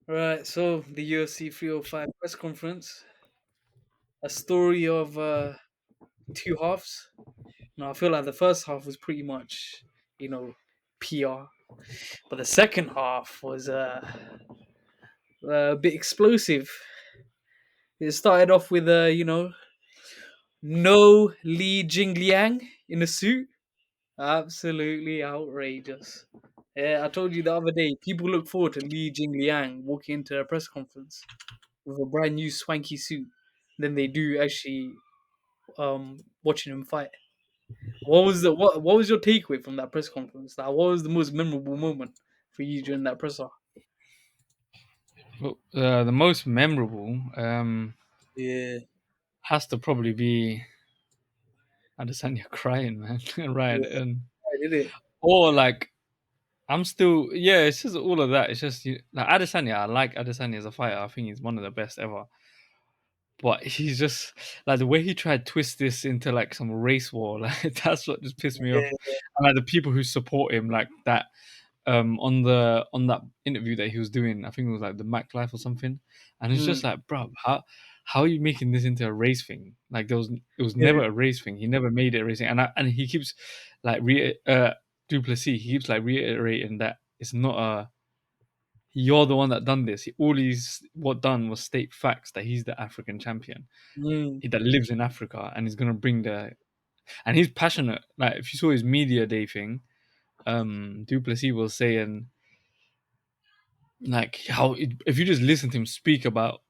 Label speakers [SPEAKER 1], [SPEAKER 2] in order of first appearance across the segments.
[SPEAKER 1] Right, so the UFC 305 press conference, a story of two halves. Now, I feel like the first half was pretty much, you know, PR, but the second half was a bit explosive. It started off with no Li Jingliang in a suit. Absolutely outrageous. Yeah, I told you the other day, people look forward to Li Jingliang walking into a press conference with a brand new swanky suit than they do actually watching him fight. What was your takeaway from that press conference? Like, what was the most memorable moment for you during that presser?
[SPEAKER 2] Well, the most memorable
[SPEAKER 1] Yeah,
[SPEAKER 2] has to probably be Adesanya crying, man. Right,
[SPEAKER 1] yeah,
[SPEAKER 2] and
[SPEAKER 1] I did it.
[SPEAKER 2] or like I'm still, yeah. It's just all of that. It's just like Adesanya. I like Adesanya as a fighter. I think he's one of the best ever. But he's just like the way he tried to twist this into like some race war. Like that's what just pissed me off.
[SPEAKER 1] Yeah,
[SPEAKER 2] And like the people who support him, like that on that interview that he was doing, I think it was like the Mac Life or something, and it's just
[SPEAKER 1] mm,
[SPEAKER 2] like, bro, how are you making this into a race thing? Like it was
[SPEAKER 1] yeah,
[SPEAKER 2] never a race thing. He never made it a race thing, and he keeps like Du Plessis, he keeps like reiterating that it's not a you're the one that done this. All he's what done was state facts that he's the African champion
[SPEAKER 1] mm,
[SPEAKER 2] that lives in Africa and he's gonna bring the and he's passionate. Like if you saw his media day thing, Du Plessis was saying like if you just listen to him speak about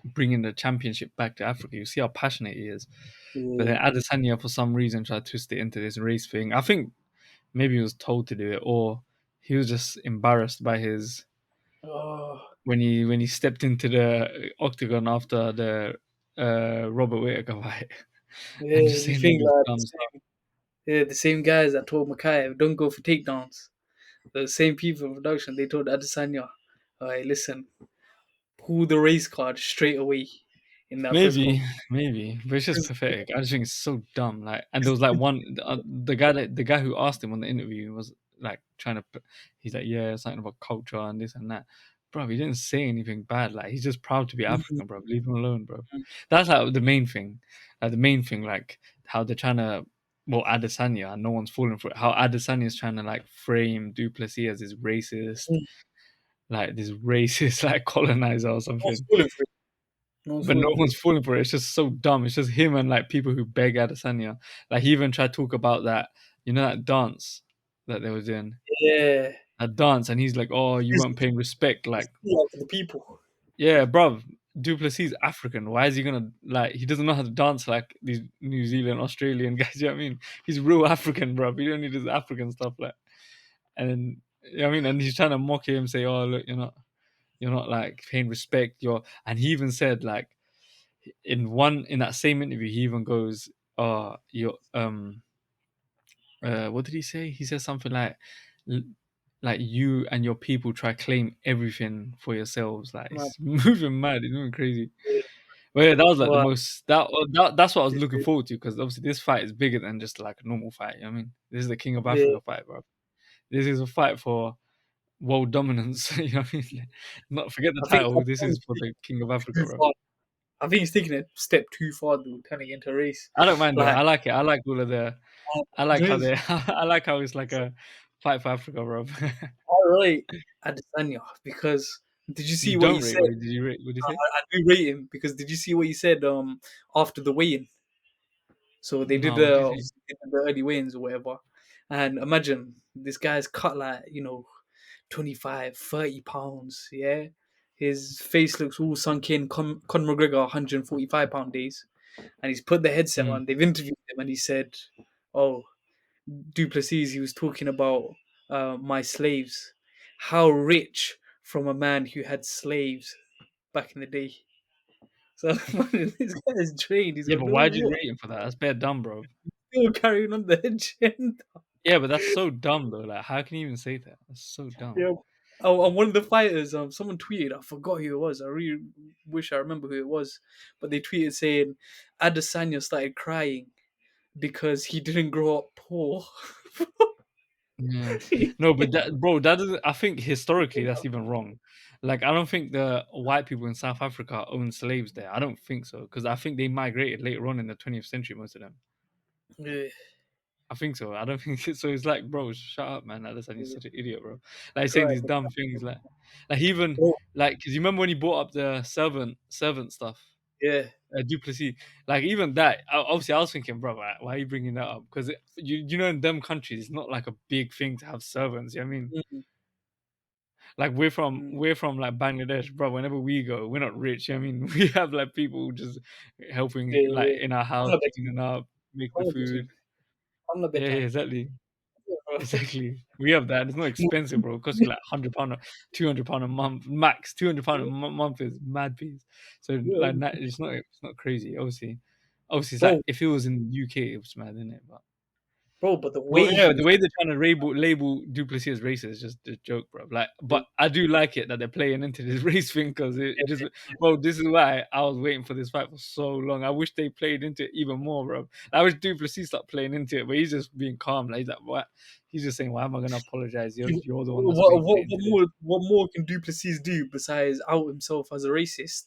[SPEAKER 2] bringing the championship back to Africa, you see how passionate he is. But
[SPEAKER 1] yeah.
[SPEAKER 2] then Adesanya, for some reason, tried to twist it into this race thing. I think maybe he was told to do it, or he was just embarrassed by his
[SPEAKER 1] Oh,
[SPEAKER 2] when he stepped into the octagon after the Robert Whittaker fight, and
[SPEAKER 1] yeah.
[SPEAKER 2] just
[SPEAKER 1] You
[SPEAKER 2] saying all
[SPEAKER 1] think
[SPEAKER 2] this
[SPEAKER 1] like
[SPEAKER 2] dumb stuff.
[SPEAKER 1] the same guys that told Makayev don't go for takedowns, the same people in production, they told Adesanya, all right, listen, pull the race card straight away in that press
[SPEAKER 2] Maybe,
[SPEAKER 1] conference.
[SPEAKER 2] maybe, but it's just
[SPEAKER 1] 'Cause-
[SPEAKER 2] pathetic. I just think it's so dumb. Like, and there
[SPEAKER 1] 'cause-
[SPEAKER 2] was like the guy who asked him on the interview was like trying to. He's like, yeah, something about culture and this and that. Bro, he didn't say anything bad. Like, he's just proud to be African, bro. Leave him alone, bro. That's like the main thing. The main thing, like how they're trying to. Well, Adesanya, and no one's falling for it. How Adesanya is trying to like frame Du Plessis as this racist like colonizer or
[SPEAKER 1] No one's
[SPEAKER 2] something.
[SPEAKER 1] falling for it. No one's
[SPEAKER 2] But no
[SPEAKER 1] falling for it.
[SPEAKER 2] one's falling for it. It's just so dumb. It's just him and like people who beg Adesanya. Like he even tried to talk about that, that dance that they were doing.
[SPEAKER 1] Yeah.
[SPEAKER 2] That dance, and he's like, "Oh, you
[SPEAKER 1] It's
[SPEAKER 2] weren't paying respect." Like,
[SPEAKER 1] like for the people.
[SPEAKER 2] yeah, bruv, Duplessis is African. Why is he gonna like? He doesn't know how to dance like these New Zealand, Australian guys. You know what I mean? He's real African, bruv. You don't need this African stuff like. And then, you know what I mean, and he's trying to mock him, say, "Oh, look, you're not like paying respect." And he even said like in that same interview, he even goes, you're what did he say? He says something like, "L- like you and your people try claim everything for yourselves." Like
[SPEAKER 1] Man,
[SPEAKER 2] it's moving mad, it's moving crazy.
[SPEAKER 1] yeah.
[SPEAKER 2] But yeah, that was like the
[SPEAKER 1] But
[SPEAKER 2] most that's what I was looking forward to because obviously this fight is bigger than just like a normal fight. You know what I mean, this is the King of
[SPEAKER 1] yeah,
[SPEAKER 2] Africa fight, bro. This is a fight for world dominance. You know what I mean? Not forget the
[SPEAKER 1] I
[SPEAKER 2] title. This
[SPEAKER 1] think
[SPEAKER 2] is
[SPEAKER 1] he's
[SPEAKER 2] for
[SPEAKER 1] taking
[SPEAKER 2] the King of
[SPEAKER 1] it too
[SPEAKER 2] Africa, bro.
[SPEAKER 1] far. I think he's taking it a step too far though, turning it into a race.
[SPEAKER 2] I don't mind though.
[SPEAKER 1] Like,
[SPEAKER 2] I like it. I like all of the I like
[SPEAKER 1] there
[SPEAKER 2] how
[SPEAKER 1] is,
[SPEAKER 2] they. I like how it's like a fight for Africa, bro.
[SPEAKER 1] I rate Adesanya because did you
[SPEAKER 2] You
[SPEAKER 1] see what he
[SPEAKER 2] don't rate.
[SPEAKER 1] said?
[SPEAKER 2] Wait, did you rate? What did you say?
[SPEAKER 1] I do rate him because did you see what he said after the weigh-in? So they did
[SPEAKER 2] No, what did you say?
[SPEAKER 1] the early weigh-ins or whatever. And imagine this guy's cut like, 25, 30 pounds, yeah? His face looks all sunk in. Conor McGregor, 145-pound days. And he's put the headset
[SPEAKER 2] Mm.
[SPEAKER 1] on. They've interviewed him and he said, oh, Duplessis, he was talking about my slaves. How rich from a man who had slaves back in the day. So this guy is trained. He's
[SPEAKER 2] Yeah,
[SPEAKER 1] got
[SPEAKER 2] but
[SPEAKER 1] no
[SPEAKER 2] why'd you
[SPEAKER 1] what?
[SPEAKER 2] rate him for that? That's bare dumb, bro.
[SPEAKER 1] Still carrying on the agenda.
[SPEAKER 2] Yeah, but that's so dumb though. Like, how can you even say that? That's so dumb.
[SPEAKER 1] Yeah. Oh, and one of the fighters, someone tweeted. I forgot who it was. I really wish I remember who it was, but they tweeted saying Adesanya started crying because he didn't grow up poor.
[SPEAKER 2] Yeah. No, but that, bro, that is. I think historically that's even wrong. Like, I don't think the white people in South Africa owned slaves there. I don't think so, because I think they migrated later on in the 20th century, most of them.
[SPEAKER 1] Yeah,
[SPEAKER 2] I think so. I don't think so. It's like, bro, shut up, man. Adesanya, you're
[SPEAKER 1] yeah.
[SPEAKER 2] such an idiot, bro. Like saying
[SPEAKER 1] Cry.
[SPEAKER 2] these dumb things, like even
[SPEAKER 1] Oh,
[SPEAKER 2] like, because you remember when he brought up the servant stuff,
[SPEAKER 1] yeah.
[SPEAKER 2] Duplessis, like even that. Obviously, I was thinking, bro, why are you bringing that up? Because you know, in them countries, it's not like a big thing to have servants. You know what I mean?
[SPEAKER 1] Mm,
[SPEAKER 2] Like
[SPEAKER 1] mm.
[SPEAKER 2] we're from like Bangladesh, bro. Whenever we go, we're not rich. You know what I mean? We have like people just helping
[SPEAKER 1] Yeah,
[SPEAKER 2] like
[SPEAKER 1] yeah.
[SPEAKER 2] in our house,
[SPEAKER 1] Hamna
[SPEAKER 2] cleaning up, make the
[SPEAKER 1] hamna
[SPEAKER 2] food.
[SPEAKER 1] between. Hamna
[SPEAKER 2] Yeah, yeah,
[SPEAKER 1] bedtime.
[SPEAKER 2] exactly.
[SPEAKER 1] Yeah, bro.
[SPEAKER 2] Exactly. We have that. It's not expensive, bro. It costs you like £100 or £200 a month max. £200 a month is mad piece. So
[SPEAKER 1] Yeah,
[SPEAKER 2] like it's not crazy. Obviously, it's like
[SPEAKER 1] bro,
[SPEAKER 2] if it was in the UK, it was mad, isn't it?
[SPEAKER 1] bro, but the
[SPEAKER 2] Well,
[SPEAKER 1] way he
[SPEAKER 2] yeah, the
[SPEAKER 1] was,
[SPEAKER 2] way they're trying to label Duplessis as racist is just a joke, bro. Like, but I do like it that they're playing into this race thing because it just, bro. This is why I was waiting for this fight for so long. I wish they played into it even more, bro. I wish Duplessis stopped playing into it, but he's just being calm. Like, he's like, what? He's just saying, why am I gonna apologize? You're the one that's making it into this.
[SPEAKER 1] what more can Duplessis do besides out himself as a racist?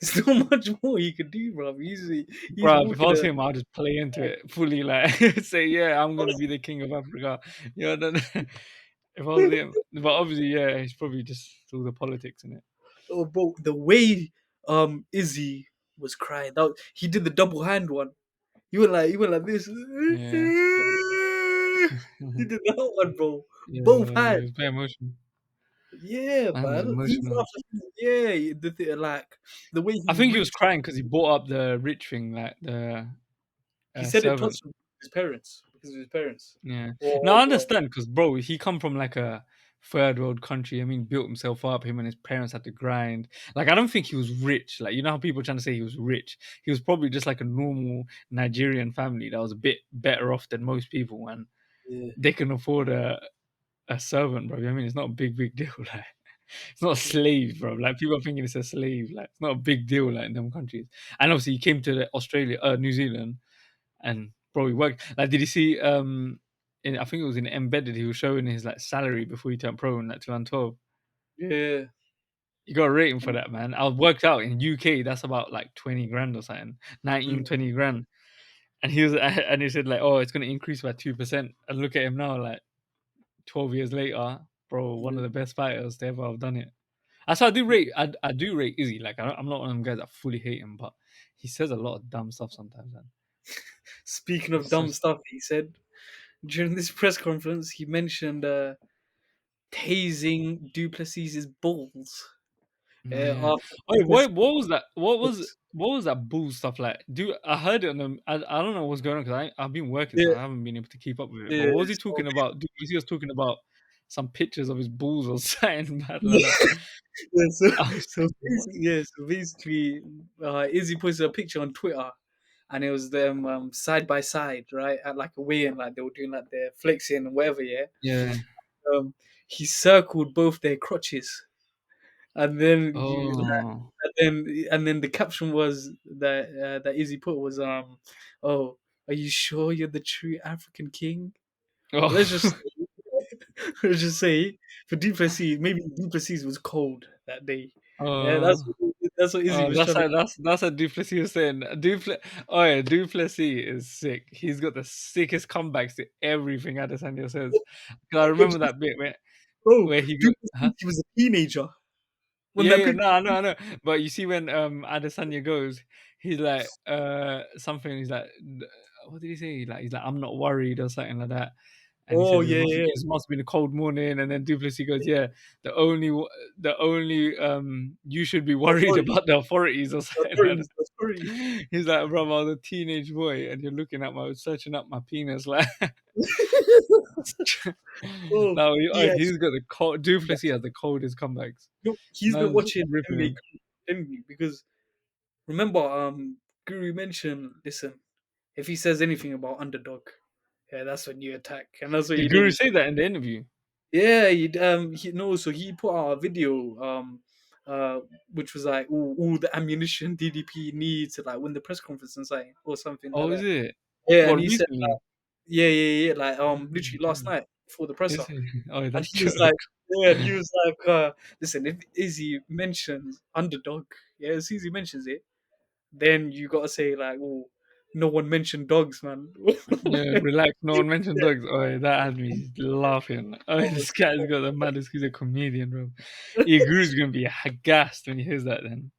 [SPEAKER 1] There's not much more he could do, bro. He's
[SPEAKER 2] Bro, if I
[SPEAKER 1] walking
[SPEAKER 2] was
[SPEAKER 1] a
[SPEAKER 2] him, I'd just play into it fully, like say, yeah, I'm gonna be the king of Africa. You know, if I was him, but obviously, yeah, he's probably just all the politics in it.
[SPEAKER 1] oh, bro, the way Izzy was crying, he did the double hand one. He went like this.
[SPEAKER 2] Yeah.
[SPEAKER 1] He did that one, bro.
[SPEAKER 2] Yeah,
[SPEAKER 1] Both hands.
[SPEAKER 2] it was very emotional.
[SPEAKER 1] Yeah,
[SPEAKER 2] Man was
[SPEAKER 1] man. Even
[SPEAKER 2] emotional.
[SPEAKER 1] after, yeah, like the way
[SPEAKER 2] I
[SPEAKER 1] he
[SPEAKER 2] think he was
[SPEAKER 1] reached,
[SPEAKER 2] crying because he brought up the rich thing, like the
[SPEAKER 1] he said it
[SPEAKER 2] servant.
[SPEAKER 1] touched his parents because of his parents.
[SPEAKER 2] Yeah. No,
[SPEAKER 1] Or
[SPEAKER 2] I
[SPEAKER 1] yeah,
[SPEAKER 2] understand because, bro, he come from like a third world country. I mean, built himself up. Him and his parents had to grind. Like, I don't think he was rich. Like, you know how people are trying to say he was rich. He was probably just like a normal Nigerian family that was a bit better off than most people, and
[SPEAKER 1] yeah,
[SPEAKER 2] they can afford a servant, bro. I mean, it's not a big deal. Like, it's not a
[SPEAKER 1] yeah.
[SPEAKER 2] slave, bro. Like, people are thinking it's a slave. Like, it's not a big deal, like, in them countries. And obviously, he came to New Zealand, and bro, he worked. Like, did you see? I think it was in Embedded. He was showing his like salary before he turned pro in like 2012.
[SPEAKER 1] Yeah.
[SPEAKER 2] You got a rating for that, man. I worked out in UK. That's about like 20 grand or something,
[SPEAKER 1] Mm,
[SPEAKER 2] 19, 20 grand. And he was, and he said like, oh, it's gonna increase by 2%. And look at him now, like 12 years later, bro, one
[SPEAKER 1] yeah.
[SPEAKER 2] of the best fighters to ever have done it. That's why I do rate. I do rate Izzy. Like, I'm not one of them guys that fully hate him, but he says a lot of dumb stuff sometimes, man.
[SPEAKER 1] Speaking of
[SPEAKER 2] It's
[SPEAKER 1] dumb
[SPEAKER 2] such,
[SPEAKER 1] stuff, he said during this press conference, he mentioned tasing Duplessis's balls
[SPEAKER 2] yeah.
[SPEAKER 1] after
[SPEAKER 2] Oh,
[SPEAKER 1] Duplessis.
[SPEAKER 2] what was that? What was that bull stuff like? I heard it on them. I don't know what's going on because I've been working, so
[SPEAKER 1] Yeah,
[SPEAKER 2] I haven't been able to keep up with it. But
[SPEAKER 1] yeah,
[SPEAKER 2] what was he
[SPEAKER 1] so,
[SPEAKER 2] talking about? Dude, he was talking about some pictures of his balls or something bad like
[SPEAKER 1] yeah,
[SPEAKER 2] that.
[SPEAKER 1] yeah,
[SPEAKER 2] I was thinking, what?
[SPEAKER 1] so basically, Izzy posted a picture on Twitter, and it was them side by side, right, at like a weigh-in, like they were doing like their flexing and whatever, yeah.
[SPEAKER 2] Yeah.
[SPEAKER 1] Um, he circled both their crotches, and then
[SPEAKER 2] Oh.
[SPEAKER 1] the caption was that Izzy put was oh, are you sure you're the true African king? Let's just
[SPEAKER 2] Oh.
[SPEAKER 1] let's just say for Duplessis, maybe Duplessis was cold that day. Yeah,
[SPEAKER 2] Oh.
[SPEAKER 1] that's what Izzy
[SPEAKER 2] Oh,
[SPEAKER 1] was trying to.
[SPEAKER 2] that's what Duplessis was saying. Oh yeah, Duplessis is sick. He's got the sickest comebacks to everything Adesanya says. Because I
[SPEAKER 1] But
[SPEAKER 2] remember that bit
[SPEAKER 1] bro,
[SPEAKER 2] where he got, huh?
[SPEAKER 1] Duplessis, he was a teenager when
[SPEAKER 2] Yeah,
[SPEAKER 1] that
[SPEAKER 2] yeah,
[SPEAKER 1] picture.
[SPEAKER 2] no, I know. But you see when Adesanya goes, he's like something. He's like, what did he say? He's like, I'm not worried or something like that. And he
[SPEAKER 1] Oh
[SPEAKER 2] says
[SPEAKER 1] yeah, yeah, yeah.
[SPEAKER 2] it must have been a cold morning. And then Duplessis goes, yeah, the only you should be worried
[SPEAKER 1] Authority,
[SPEAKER 2] about the authorities or something like
[SPEAKER 1] authorities,
[SPEAKER 2] that.
[SPEAKER 1] authority.
[SPEAKER 2] He's like, bro, I was a teenage boy, and you're looking at searching up my penis, like.
[SPEAKER 1] Oh,
[SPEAKER 2] No,
[SPEAKER 1] yes.
[SPEAKER 2] he's got the cold. Duplessis has the coldest comebacks.
[SPEAKER 1] He's been
[SPEAKER 2] Man's
[SPEAKER 1] watching
[SPEAKER 2] ripping
[SPEAKER 1] MMA
[SPEAKER 2] him.
[SPEAKER 1] didn't because remember, Guru mentioned, listen, if he says anything about underdog, yeah, that's when you attack, and that's what he
[SPEAKER 2] Did
[SPEAKER 1] did.
[SPEAKER 2] Guru say that in the interview?
[SPEAKER 1] Yeah, he no, so he put out a video, uh, which was like all the ammunition DDP needs to like win the press conference and something or something like
[SPEAKER 2] Oh, is
[SPEAKER 1] that.
[SPEAKER 2] it?
[SPEAKER 1] Yeah, and
[SPEAKER 2] What,
[SPEAKER 1] he said,
[SPEAKER 2] recently?
[SPEAKER 1] yeah, like
[SPEAKER 2] Oh,
[SPEAKER 1] literally last
[SPEAKER 2] damn.
[SPEAKER 1] night before the presser,
[SPEAKER 2] Is it? Oh,
[SPEAKER 1] and
[SPEAKER 2] that's
[SPEAKER 1] he was like,
[SPEAKER 2] joke.
[SPEAKER 1] Yeah, and he was like, listen, if Izzy mentions underdog, yeah, as soon as he mentions it, then you gotta say like, oh, no one mentioned dogs, man.
[SPEAKER 2] Yeah, relax. No one mentioned dogs. Oh, that had me laughing. Oh, this guy's got the maddest. He's a comedian, bro. Guru's gonna be aghast when he hears that. Then,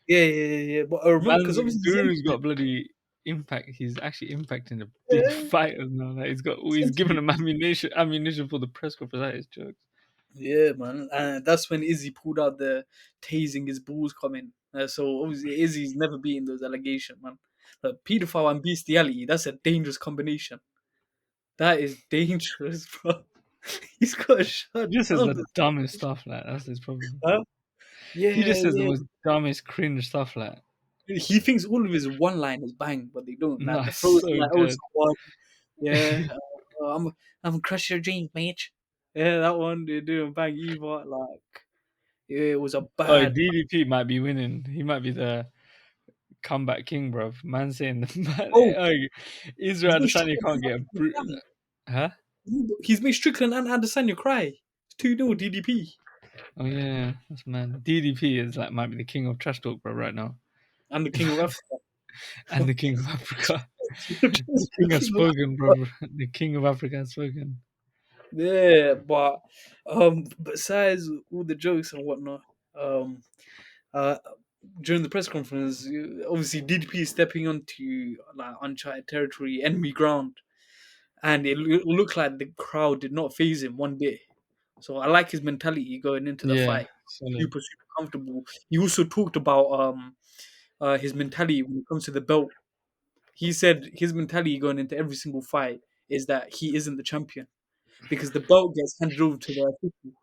[SPEAKER 1] Yeah, yeah, yeah, yeah. But I remember because
[SPEAKER 2] man's
[SPEAKER 1] obviously
[SPEAKER 2] Guru's got bloody impact. He's actually impacting the big
[SPEAKER 1] yeah,
[SPEAKER 2] fighters now. Like he's giving
[SPEAKER 1] essentially.
[SPEAKER 2] them ammunition for the press conference. That is jokes.
[SPEAKER 1] Yeah, man. And that's when Izzy pulled out the tasing his balls comment. So obviously Izzy's never beaten those allegations, man. But pedophile and bestiality, that's a dangerous combination. That is dangerous, bro. He's got to shut
[SPEAKER 2] He just says
[SPEAKER 1] down
[SPEAKER 2] the
[SPEAKER 1] this.
[SPEAKER 2] dumbest stuff. Like that's his problem.
[SPEAKER 1] Huh?
[SPEAKER 2] He
[SPEAKER 1] Yeah,
[SPEAKER 2] just says the
[SPEAKER 1] yeah.
[SPEAKER 2] most dumbest cringe stuff. Like,
[SPEAKER 1] He thinks all of his one liners bang, but they don't.
[SPEAKER 2] no,
[SPEAKER 1] Like the
[SPEAKER 2] it's
[SPEAKER 1] throws
[SPEAKER 2] so
[SPEAKER 1] like oh
[SPEAKER 2] good.
[SPEAKER 1] someone, yeah, I'm crush your dreams, mate. Yeah, that one they didn't bang either. Like yeah, it was a
[SPEAKER 2] Oh,
[SPEAKER 1] bad.
[SPEAKER 2] DDP might be winning. He might be the comeback king, bro. Man saying the man,
[SPEAKER 1] Oh,
[SPEAKER 2] oh, Israel
[SPEAKER 1] he's made
[SPEAKER 2] Adesanya
[SPEAKER 1] Strickland
[SPEAKER 2] can't get a huh?
[SPEAKER 1] He's made Strickland and Adesanya cry. 2-0 DDP.
[SPEAKER 2] Oh yeah, that's man. DDP is like might be the king of trash talk, bro, right now,
[SPEAKER 1] I'm the king of Africa.
[SPEAKER 2] and the king of Africa. The
[SPEAKER 1] Just the
[SPEAKER 2] king has
[SPEAKER 1] king of
[SPEAKER 2] spoken,
[SPEAKER 1] Africa.
[SPEAKER 2] bro. The king of Africa has spoken.
[SPEAKER 1] Yeah, but besides all the jokes and whatnot, um, uh, during the press conference, obviously DDP is stepping onto like uncharted territory, enemy ground, and it looked like the crowd did not phase him one bit. So I like his mentality going into the
[SPEAKER 2] Yeah,
[SPEAKER 1] fight.
[SPEAKER 2] solid.
[SPEAKER 1] Super comfortable. He also talked about his mentality when it comes to the belt. He said his mentality going into every single fight is that he isn't the champion because the belt gets handed over to the official.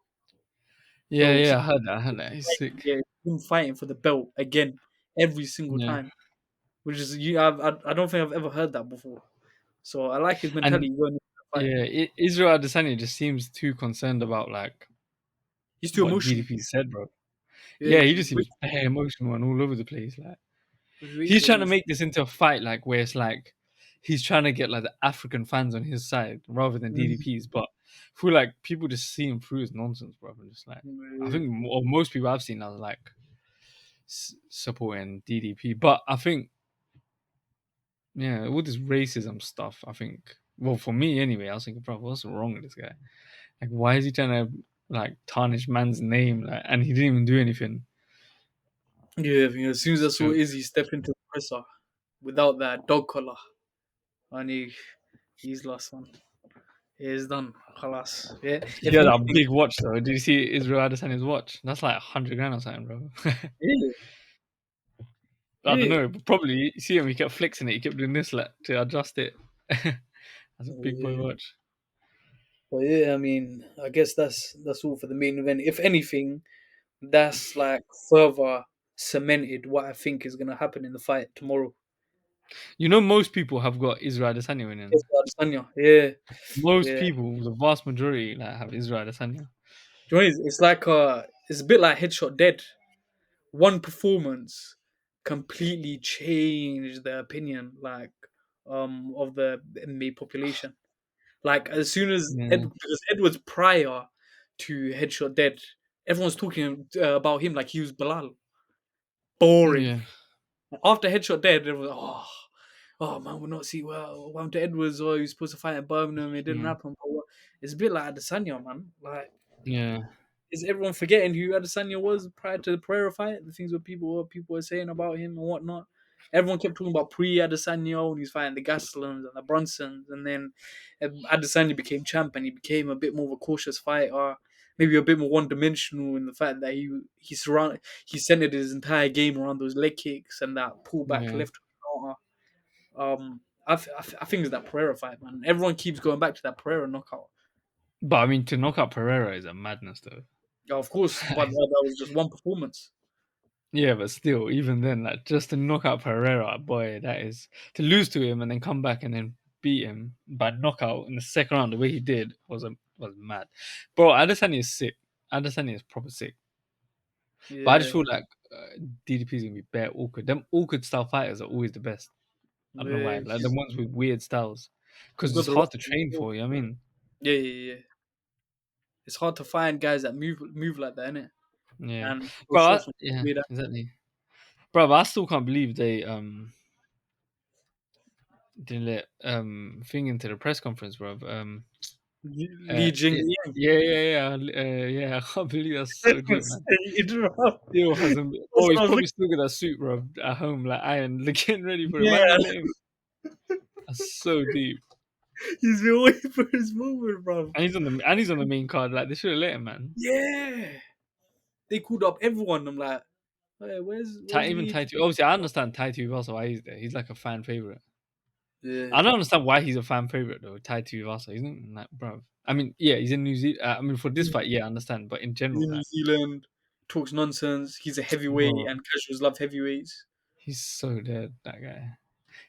[SPEAKER 2] Yeah,
[SPEAKER 1] So
[SPEAKER 2] yeah,
[SPEAKER 1] he,
[SPEAKER 2] I heard that. I heard that. He's sick.
[SPEAKER 1] yeah, him fighting for the belt again every single
[SPEAKER 2] Yeah,
[SPEAKER 1] time, which is I don't think I've ever heard that before. So I like his
[SPEAKER 2] and
[SPEAKER 1] mentality going into the fight.
[SPEAKER 2] yeah, Israel Adesanya just seems too concerned about like
[SPEAKER 1] He's too
[SPEAKER 2] what
[SPEAKER 1] emotional.
[SPEAKER 2] DDP said, bro.
[SPEAKER 1] Yeah,
[SPEAKER 2] Yeah, he
[SPEAKER 1] he's
[SPEAKER 2] just
[SPEAKER 1] way,
[SPEAKER 2] seems very emotional and all over the place. Like
[SPEAKER 1] he's way
[SPEAKER 2] he's
[SPEAKER 1] too
[SPEAKER 2] trying to
[SPEAKER 1] emotional.
[SPEAKER 2] make this into a fight, like where it's like he's trying to get like the African fans on his side rather than
[SPEAKER 1] Mm.
[SPEAKER 2] DDP's. But I feel like people just see him through his nonsense, bro. And just like I
[SPEAKER 1] Yeah,
[SPEAKER 2] think or most people I've seen are like supporting DDP. But I think yeah, all this racism stuff. I think well for me anyway, I was thinking, bro, what's wrong with this guy? Like, why is he trying to like tarnish man's name? Like, and he didn't even do anything.
[SPEAKER 1] yeah. I think as soon as I saw
[SPEAKER 2] So
[SPEAKER 1] Izzy step into the presser without that dog collar, I knew he's lost one. He's done. Khalas. Yeah.
[SPEAKER 2] he
[SPEAKER 1] If
[SPEAKER 2] had a
[SPEAKER 1] anything,
[SPEAKER 2] big watch though. Did you see Israel Adesanya's watch? That's like 100 grand or something, bro.
[SPEAKER 1] yeah,
[SPEAKER 2] I don't
[SPEAKER 1] yeah,
[SPEAKER 2] know, but probably you see him. He kept flexing it. He kept doing this like to adjust it. That's a big boy
[SPEAKER 1] yeah.
[SPEAKER 2] watch.
[SPEAKER 1] But yeah, I mean, I guess that's all for the main event. If anything, that's like further cemented what I think is gonna happen in the fight tomorrow.
[SPEAKER 2] You know, most people have got Israel Adesanya
[SPEAKER 1] It's
[SPEAKER 2] winning.
[SPEAKER 1] Adesanya. Yeah,
[SPEAKER 2] Most
[SPEAKER 1] yeah.
[SPEAKER 2] people, the vast majority, like have Israel Adesanya.
[SPEAKER 1] Do you know what it is? It's like it's a bit like Headshot Dead. One performance completely changed the opinion, like of the MMA population. Like as soon as
[SPEAKER 2] Yeah,
[SPEAKER 1] because Edwards prior to Headshot Dead, everyone's talking about him like he was Bilal. Boring.
[SPEAKER 2] yeah,
[SPEAKER 1] After Headshot Dead, everyone was oh man, we'll not see well what happened to Edwards or he was supposed to fight in Birmingham, it didn't
[SPEAKER 2] mm,
[SPEAKER 1] happen. It's a bit like Adesanya, man. Like
[SPEAKER 2] yeah,
[SPEAKER 1] is everyone forgetting who Adesanya was prior to the Pereira fight? The things what people were saying about him and whatnot. Everyone kept talking about pre Adesanya when he's fighting the Gaslams and the Brunsons, and then Adesanya became champ and he became a bit more of a cautious fighter, maybe a bit more one dimensional in the fact that he centered his entire game around those leg kicks and that pullback
[SPEAKER 2] yeah.
[SPEAKER 1] left counter. I think it's that Pereira fight, man. Everyone keeps going back to that Pereira knockout.
[SPEAKER 2] But I mean, to knock out Pereira is a madness, though.
[SPEAKER 1] Yeah, of course, but that was just one performance.
[SPEAKER 2] Yeah, but still, even then, like just to knock out Pereira, boy, that is to lose to him and then come back and then beat him by knockout in the second round the way he did was mad, bro. Adesanya is sick. Adesanya is proper sick. But I just
[SPEAKER 1] Yeah,
[SPEAKER 2] feel like DDP is gonna be bare awkward. Them awkward style fighters are always the best. I don't know why.
[SPEAKER 1] yeah,
[SPEAKER 2] Like the ones with weird styles,
[SPEAKER 1] he's
[SPEAKER 2] because
[SPEAKER 1] got
[SPEAKER 2] it's
[SPEAKER 1] the right.
[SPEAKER 2] hard to train for. You know what I mean?
[SPEAKER 1] Yeah, yeah, yeah. It's hard to find guys that move like that, innit?
[SPEAKER 2] Yeah,
[SPEAKER 1] And so
[SPEAKER 2] bro.
[SPEAKER 1] sure from
[SPEAKER 2] Yeah,
[SPEAKER 1] way that
[SPEAKER 2] exactly, bro. But I still can't believe they didn't let thing into the press conference, bro.
[SPEAKER 1] Li
[SPEAKER 2] Yeah,
[SPEAKER 1] Jingliang
[SPEAKER 2] yeah. I can't believe that's so deep,
[SPEAKER 1] was
[SPEAKER 2] man.
[SPEAKER 1] saying, bro.
[SPEAKER 2] Still hasn't.
[SPEAKER 1] That's
[SPEAKER 2] Oh, he's
[SPEAKER 1] what I was
[SPEAKER 2] probably
[SPEAKER 1] looking.
[SPEAKER 2] still got that suit, bro, at home, like iron, getting ready for it. Why
[SPEAKER 1] Yeah,
[SPEAKER 2] didn't they let him? That's so deep.
[SPEAKER 1] he's been waiting for his moment, bro.
[SPEAKER 2] And he's on the main card. Like they should have let him, man.
[SPEAKER 1] Yeah, they called up everyone. I'm like, hey, where's
[SPEAKER 2] Even
[SPEAKER 1] Li
[SPEAKER 2] Tai Tuivasa. Obviously, I understand Tai Tuivasa why he's there. He's like a fan favorite.
[SPEAKER 1] Yeah.
[SPEAKER 2] I don't understand why he's a fan favorite though. Tai Tuivasa, isn't like, bro. I mean, yeah, he's in New Zealand. I mean, for this fight, yeah, I understand. But in
[SPEAKER 1] He's
[SPEAKER 2] general,
[SPEAKER 1] in New
[SPEAKER 2] like,
[SPEAKER 1] Zealand, talks nonsense. He's a heavyweight,
[SPEAKER 2] bro,
[SPEAKER 1] and casuals love heavyweights.
[SPEAKER 2] he's so dead. That guy.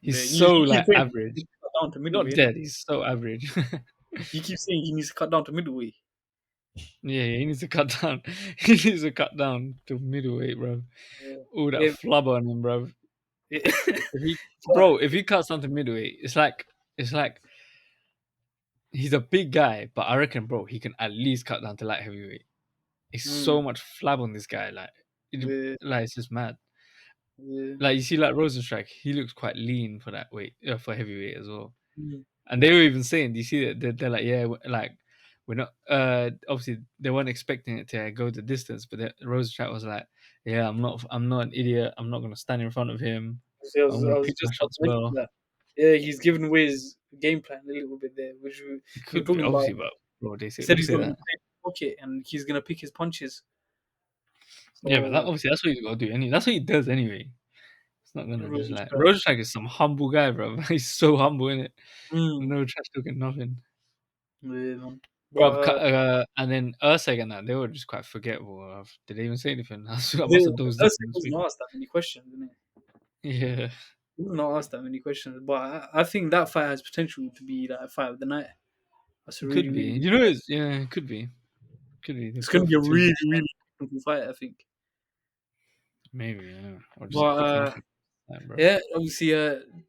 [SPEAKER 2] He's
[SPEAKER 1] Yeah,
[SPEAKER 2] so
[SPEAKER 1] he
[SPEAKER 2] like
[SPEAKER 1] keeps saying he
[SPEAKER 2] average.
[SPEAKER 1] needs to cut down to
[SPEAKER 2] Not
[SPEAKER 1] middleweight. Innit?
[SPEAKER 2] dead. He's so average.
[SPEAKER 1] He keeps saying he needs to cut down to middleweight.
[SPEAKER 2] Yeah, he needs to cut down. He needs to cut down to middleweight, bro.
[SPEAKER 1] Yeah,
[SPEAKER 2] All that
[SPEAKER 1] yeah,
[SPEAKER 2] flubber on him, bro.
[SPEAKER 1] yeah.
[SPEAKER 2] If he,
[SPEAKER 1] But,
[SPEAKER 2] bro, if he cuts down to middleweight, it's like he's a big guy, but I reckon, bro, he can at least cut down to light heavyweight. It's
[SPEAKER 1] mm,
[SPEAKER 2] so much flab on this guy,
[SPEAKER 1] yeah,
[SPEAKER 2] like it's just mad.
[SPEAKER 1] yeah,
[SPEAKER 2] Like you see, like Rosenstrike, he looks quite lean for that weight, for heavyweight as well.
[SPEAKER 1] mm,
[SPEAKER 2] And they were even saying, do you see that they're like, yeah, like we're not. Obviously they weren't expecting it to go the distance, but Rosenstrike was like, yeah, I'm not an idiot. I'm not gonna stand in front of him.
[SPEAKER 1] I
[SPEAKER 2] I'm
[SPEAKER 1] was,
[SPEAKER 2] gonna
[SPEAKER 1] I was
[SPEAKER 2] pick my
[SPEAKER 1] just about to
[SPEAKER 2] shots
[SPEAKER 1] mention
[SPEAKER 2] well.
[SPEAKER 1] that. Yeah, he's given away his game plan a little bit there, which
[SPEAKER 2] It
[SPEAKER 1] we were
[SPEAKER 2] could be
[SPEAKER 1] talking about.
[SPEAKER 2] obviously, but bro, they
[SPEAKER 1] He
[SPEAKER 2] say
[SPEAKER 1] said
[SPEAKER 2] who
[SPEAKER 1] he's
[SPEAKER 2] say
[SPEAKER 1] not going
[SPEAKER 2] that.
[SPEAKER 1] to play pocket and he's going to pick his punches.
[SPEAKER 2] Yeah, but that
[SPEAKER 1] So,
[SPEAKER 2] obviously that's what he's got to do. That's what he does anyway. It's not gonna just
[SPEAKER 1] really
[SPEAKER 2] like
[SPEAKER 1] strike.
[SPEAKER 2] Rosenstrike is some humble guy, bro. He's so humble in it.
[SPEAKER 1] Mm,
[SPEAKER 2] No trash talking, nothing.
[SPEAKER 1] yeah, man. But
[SPEAKER 2] Bro, and then Erceg and that they were just quite forgettable. Did they even say anything? I must have dozed off
[SPEAKER 1] Erceg
[SPEAKER 2] in
[SPEAKER 1] wasn't
[SPEAKER 2] between.
[SPEAKER 1] asked that many questions, didn't he?
[SPEAKER 2] Yeah,
[SPEAKER 1] He was not asked that many questions. But I think that fight has potential to be like a fight of the night. That's a
[SPEAKER 2] it
[SPEAKER 1] really,
[SPEAKER 2] could be.
[SPEAKER 1] really,
[SPEAKER 2] It could be. Could be. They're
[SPEAKER 1] it's going to be
[SPEAKER 2] both
[SPEAKER 1] a
[SPEAKER 2] two
[SPEAKER 1] really,
[SPEAKER 2] nice
[SPEAKER 1] really
[SPEAKER 2] guys.
[SPEAKER 1] technical fight, I think.
[SPEAKER 2] Maybe, yeah. Or just
[SPEAKER 1] But
[SPEAKER 2] a quick knockout, bro.
[SPEAKER 1] yeah, obviously,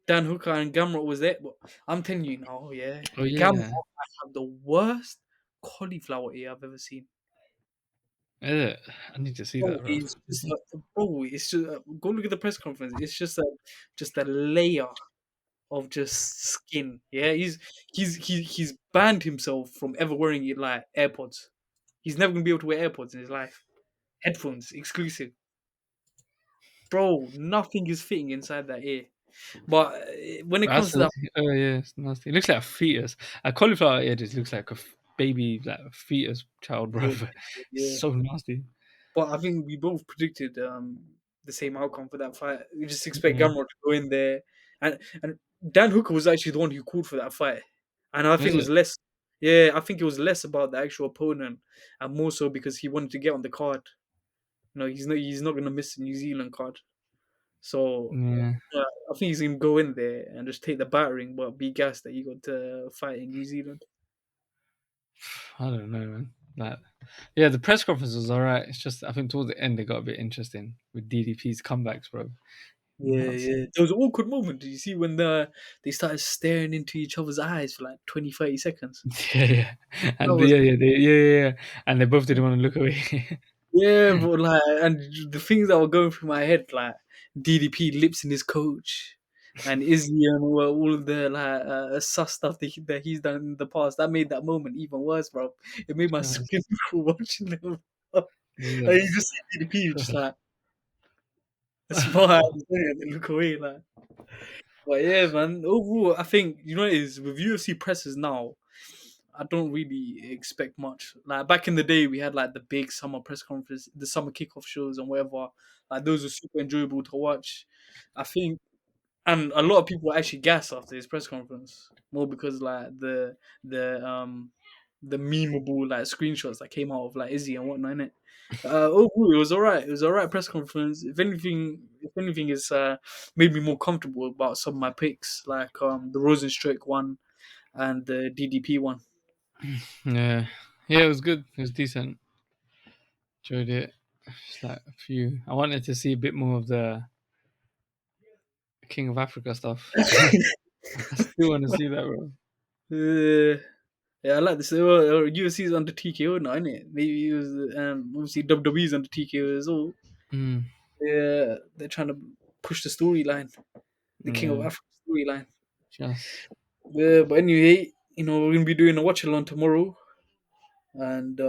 [SPEAKER 1] Dan Hooker and Gamrot was there. But I'm telling you now, yeah,
[SPEAKER 2] Oh
[SPEAKER 1] Gamrot
[SPEAKER 2] yeah,
[SPEAKER 1] might have the worst cauliflower ear I've ever seen.
[SPEAKER 2] is it? I need to see that, bro.
[SPEAKER 1] It's just go look at the press conference. It's just a layer of just skin. Yeah, he's banned himself from ever wearing it like AirPods. He's never gonna be able to wear AirPods in his life. Headphones exclusive, bro. Nothing is fitting inside that ear. But when it comes
[SPEAKER 2] That's
[SPEAKER 1] to that,
[SPEAKER 2] oh yeah, it's nasty. It looks like a fetus. A cauliflower ear just looks like a baby, like a fetus child, bro.
[SPEAKER 1] yeah,
[SPEAKER 2] It's
[SPEAKER 1] yeah.
[SPEAKER 2] so nasty.
[SPEAKER 1] But I think we both predicted the same outcome for that fight. We just expect
[SPEAKER 2] Yeah.
[SPEAKER 1] Gamrot to go in there, and Dan Hooker was actually the one who called for that fight, and I think
[SPEAKER 2] Is
[SPEAKER 1] it was
[SPEAKER 2] it?
[SPEAKER 1] less. Yeah, I think it was less about the actual opponent, and more so because he wanted to get on the card. You know, he's not gonna miss the New Zealand card. So
[SPEAKER 2] Yeah.
[SPEAKER 1] yeah, I think he's gonna go in there and just take the battering, but be gassed that he got to fight in New Zealand.
[SPEAKER 2] I don't know, man. Like, yeah, the press conference was alright. It's just I think towards the end they got a bit interesting with DDP's comebacks, bro.
[SPEAKER 1] Yeah,
[SPEAKER 2] Nuts.
[SPEAKER 1] yeah. There was an awkward moment. Did you see when they started staring into each other's eyes for like 20, 30 seconds?
[SPEAKER 2] Yeah, yeah.
[SPEAKER 1] That
[SPEAKER 2] And
[SPEAKER 1] was
[SPEAKER 2] yeah. And they both didn't want to look away.
[SPEAKER 1] yeah, but like, and the things that were going through my head, like DDP lips in his coach, and Izzy and all of the like sus stuff that he's done in the past, that made that moment even worse, bro. It made my
[SPEAKER 2] Trust.
[SPEAKER 1] skin crawl watching them. And
[SPEAKER 2] Yeah.
[SPEAKER 1] you just see DDP just like a smile and then look away, like. But yeah, man. Overall, I think you know what it is with UFC presses now. I don't really expect much. Like back in the day, we had like the big summer press conference, the summer kickoff shows, and whatever. Like those were super enjoyable to watch. I think, and a lot of people actually gas after his press conference more because like the memeable like screenshots that came out of like Izzy and whatnot. Innit? Overall, it was alright. It was alright press conference. If anything, it's made me more comfortable about some of my picks, like the Rosenstruck one and the DDP one.
[SPEAKER 2] Yeah. Yeah, it was good. It was decent. Enjoyed it. Just like a few. I wanted to see a bit more of the King of Africa stuff. I still want to see that, bro.
[SPEAKER 1] Uh, Yeah, I like this. UFC is under TKO now, isn't it? Maybe it was obviously WWE is under TKO as well.
[SPEAKER 2] Mm,
[SPEAKER 1] Yeah, they're trying to push the storyline, the King of
[SPEAKER 2] yeah,
[SPEAKER 1] Africa storyline.
[SPEAKER 2] just
[SPEAKER 1] Yeah, but anyway, we're gonna be doing a watch along tomorrow, and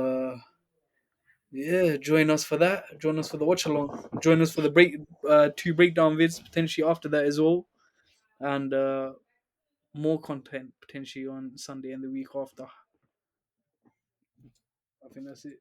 [SPEAKER 1] yeah, join us for that. Join us for the watch along. Join us for the two breakdown vids potentially after that as well, and more content potentially on Sunday and the week after. I think that's it.